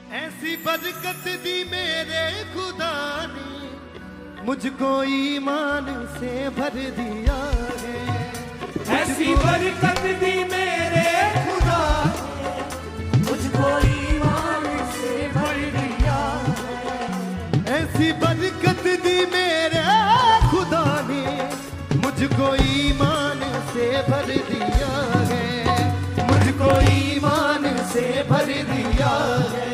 ऐसी बरकत दी मेरे खुदा ने, मुझको ईमान से भर दिया है। ऐसी बरकत दी मेरे खुदा ने, मुझको ईमान से भर दिया है। ऐसी बरकत दी मेरे खुदा ने, मुझको ईमान से भर दिया है। मुझको ईमान से भर दिया है।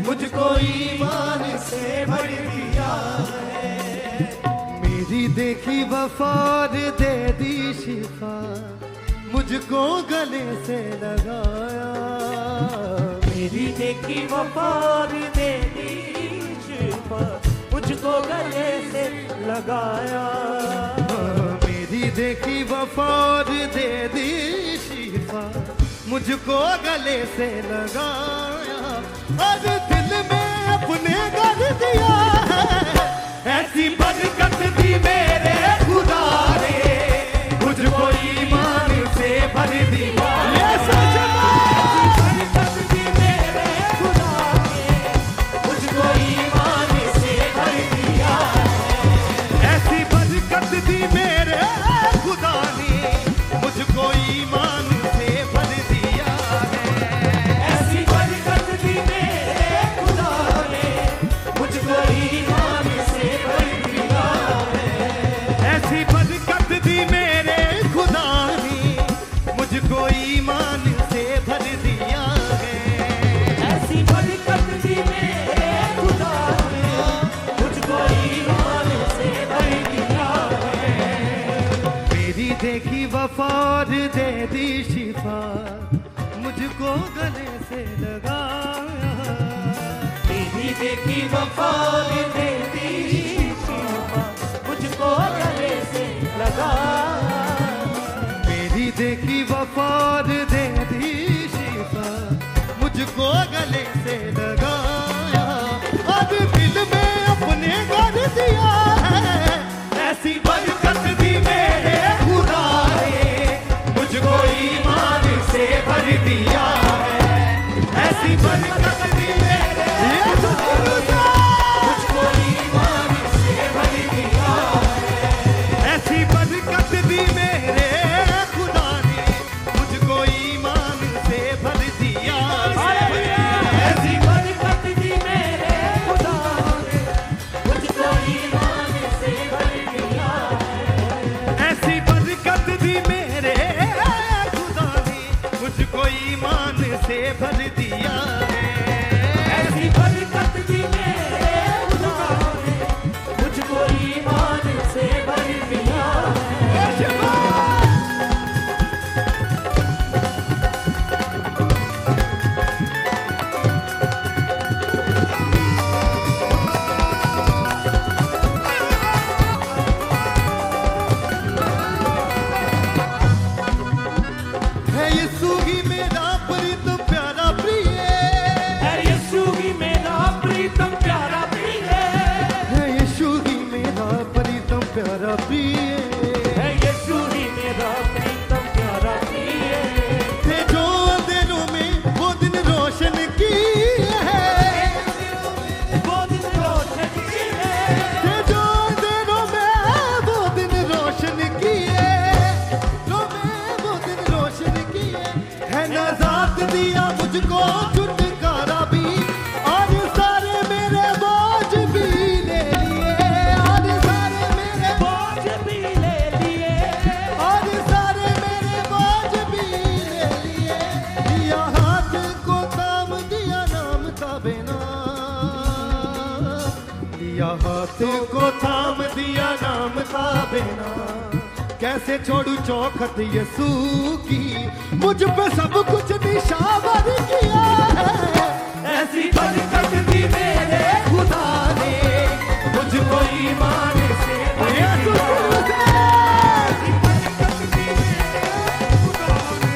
मुझको ईमान से भर दिया है। मेरी देखी वफार दे दी शिफा, मुझको गले से लगाया। मेरी देखी वफार दे दी शिफा, मुझको गले से लगाया। मेरी देखी वफार दे दी शिफा, मुझको गले से लगाया। और दिल में अपने कर दिया है। ऐसी बरकत दी मेरे खुदा ने, मुझको ईमान से भर दिया। बरकत दी मेरे खुदा ने, मुझको ईमान से भर दिया है। ऐसी बरकत दी मेरे खुदा ने, मुझको ईमान से भर दिया है। ऐसी बरकत दी मेरे खुदा ने, मुझको ईमान से भर दिया है। ऐसी बरकत दी मेरे खुदा ने, मुझको ईमान से भर दिया है। ऐसी बरकत दी मेरे खुदा ने, मुझको ईमान से भर दिया है। मेरी देखी वफार दे दी शिफा, मुझको गले से लगाया। मेरी देखी वफार दे दी शिफा, मुझको गले से लगाया। मेरी देखी वफार दे दी शिफा, मुझको गले से लगाया। अब दिल में अपने कर दिया है। ऐसी बरकत दी मेरे खुदा ने, मुझको ईमान से भर दिया है। ऐसी बरकत दी मेरे खुदा ने, मुझको ईमान से भर दिया है। ऐसी बरकत दी मेरे खुदा ने, मुझको ईमान से भर दिया है। ऐसी बरकत दी मेरे खुदा ने, मुझको ईमान से भर दिया है। ऐसी बरकत दी मेरे खुदा ने, मुझको ईमान से भर दिया है। ऐसी बरकत दी मेरे खुदा ने, मुझको ईमान से भर दिया है। है यीशु ही मेरा प्रीतम प्यारा प्रिय। है यीशु ही मेरा प्रीतम प्यारा प्रिय। है यीशु ही मेरा प्रीतम प्यारा प्रिय। है यीशु ही मेरा प्रीतम प्यारा प्रिय। थे जो अंधेरों में वो दिन रोशन की है। वो दिन रोशन की है। थे जो अंधेरों में वो दिन रोशन की है। वो दिन रोशन की है नजात दिया मुझको छुटकारा भी। और सारे मेरे बोझ भी ले लिए। और सारे मेरे बोझ भी ले लिए। और सारे मेरे बोझ भी ले लिए। दिया हाथ को थाम दिया नाम था बिना। दिया हाथ को थाम दिया नाम था बिना। कैसे छोड़ू चौखट यीशु की, मुझ पे सब कुछ निशावर किया है। ऐसी बरकत दी मेरे खुदा ने, मुझको ईमान से भर दिया। ऐसी बरकत दी मेरे खुदा ने,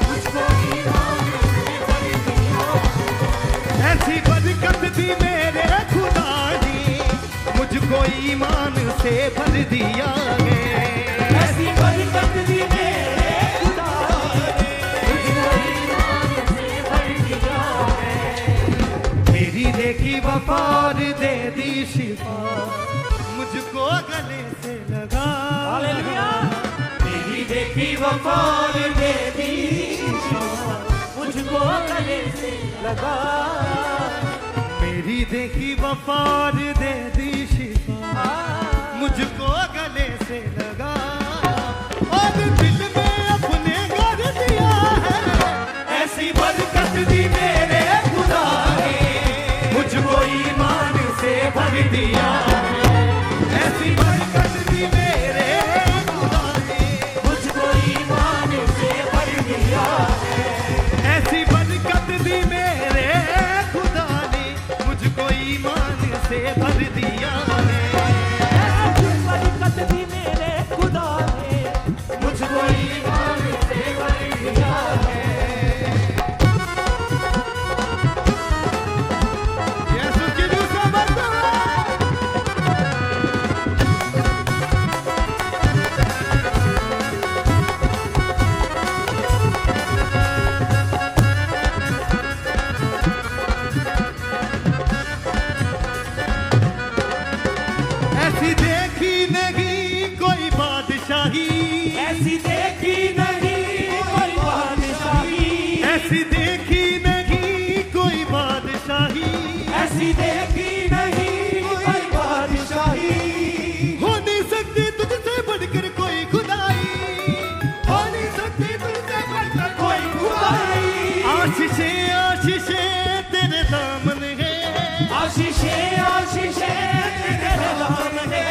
मुझको ईमान से भर दिया है। ऐसी बरकत दी मेरे खुदा ने, मुझको ईमान से भर दिया है। ऐसी बरकत दी मेरे खुदा ने, मुझको ईमान से भर दिया है। देखी वफा और दे दी शिफा, मुझको गले से लगा। हालेलुया। तेरी देखी वफा और दे दी शिफा, मुझको गले से लगा। मेरी देखी वफा और दे दी शिफा, मुझको गले से लगा। और दिल में अपने घर दिया है, ऐसी बरकत दी मेरे खुदा ने, मुझको ईमान से भर दिया है। ऐसी बरकत दी मेरे खुदा ने, मुझको ईमान से भर दिया है। ऐसी बरकत दी मेरे खुदा ने, मुझको ईमान से भर दिया है। ऐसी बरकत दी मेरे खुदा ने, मुझको ईमान से भर दिया है। यीशु की दूसरा मर्तबा। ऐसी देखी नहीं कोई बादशाही, ऐसी देखी नहीं कोई बादशाही, ऐसी देखी नहीं कोई बादशाही, ऐसी देखी नहीं कोई बादशाही। हो नहीं सकती तुझसे बढ़कर कोई खुदाई, हो नहीं सकती तुझसे बढ़कर कोई खुदाई, आशीषें आशीषें तेरे दामन है, आशीषें आशीषें तेरे दामन है।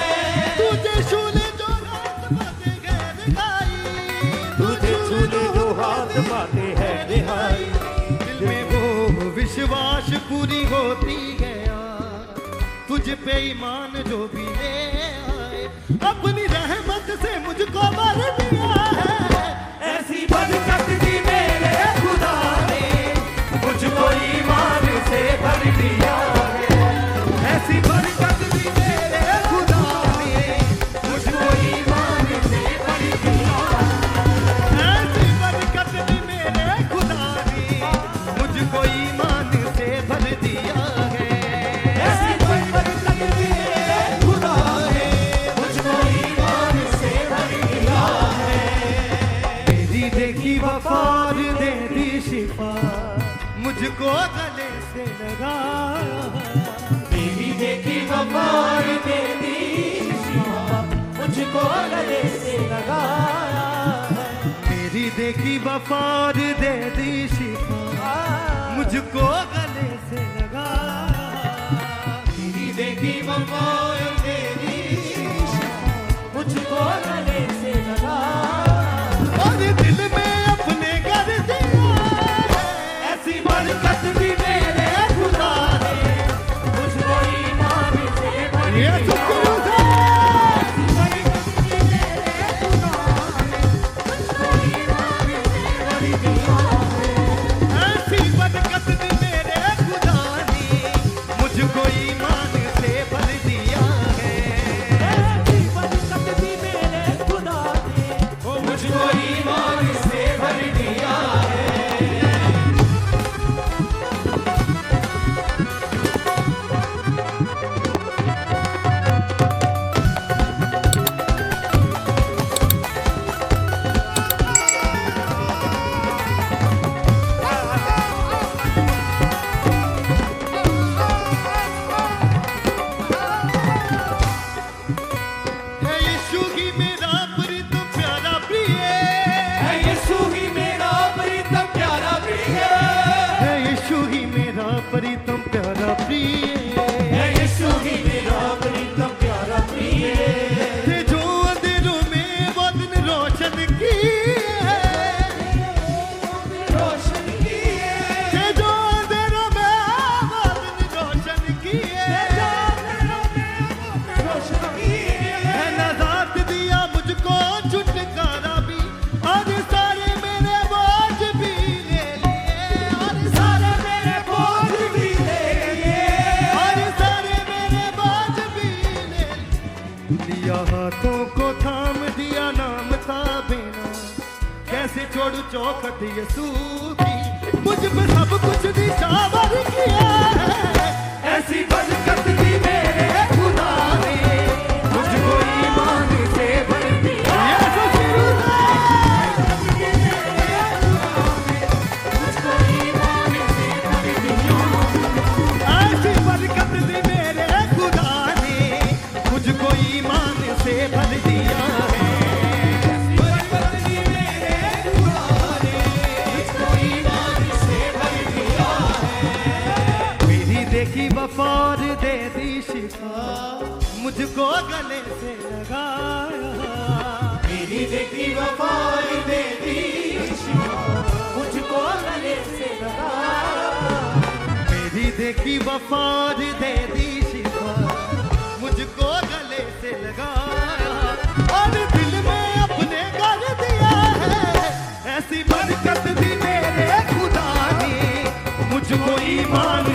तुझे छूने जो हाथ पाते गैर ढाई, तुझे छूने जो हाथ पाते हैं रिहाई। दिल में वो विश्वास पूरी होती गया, तुझ पे ईमान जो भी ले आए, अपनी रहमत से मुझको भर दिया है। ऐसी बरकत दी मेरे खुदा ने, मुझको ईमान से भर दिया है। ऐसी बरकत दी मेरे खुदा ने, मुझको ईमान से भर दिया है। ऐसी बरकत दी मेरे खुदा ने, मुझको ईमान से भर दिया है। ऐसी बरकत दी मेरे खुदा ने, मुझको ईमान से भर दिया है। मेरी देखी वफा और दे दी शिफा, मुझको गले से लगा। मेरी देखी वफा और दे दी शिफा, मुझको गले से लगाया है। मेरी देखी वफा और दे दी शिफा, मुझको गले से लगा। मेरी देखी वफा और दे दी शिफा, मुझको गले से लगाया। और दिल में अपने कर दिया है, ऐसी बरकत दी मेरे खुदा ने, मुझको ईमान से भर ये दिया। सुकून है। ऐसी बरकत दी मेरे खुदा ने, मुझको ईमान से भर दिया है। ऐसी बरकत दी मेरे खुदा ने, मुझको ईमान से भर दिया है। ऐसी बरकत दी मेरे खुदा ने, मुझको ईमान से भर दिया है। है यीशु ही मेरा प्रीतम प्यारा प्रिय, है यीशु ही मेरा प्रीतम प्यारा प्रिय, है यीशु ही मेरा प्रीतम प्यारा प्रिय। है यीशु ही मेरा प्रीतम प्यारा प्रिय। थे जो अंधेरों में वो दिन रोशन किए, रोशन किए, थे जो अंधेरों में वो दिन रोशन किए। रोशन किए। है नजात दिया मुझको छुटकारा भी, और सारे मेरे बोझ भी ले लिए, और सारे मेरे बोझ भी ले लिए, और सारे मेरे बोझ भी ले लिया। हाथों को थाम दिया, नाम था बिना, कैसे छोड़ू चौखट यीशु की, मुझ पे सब कुछ निशावर किया है। वफार दे दी शिफा, मुझको गले से लगाया। मेरी देखी वफार दे दी शिफा, मुझको गले से लगाया। मेरी देखी वफार दे दी शिफा, मुझको गले से लगाया। और दिल में अपने कर दिया है, ऐसी बरकत दी मेरे खुदा ने मुझको ईमान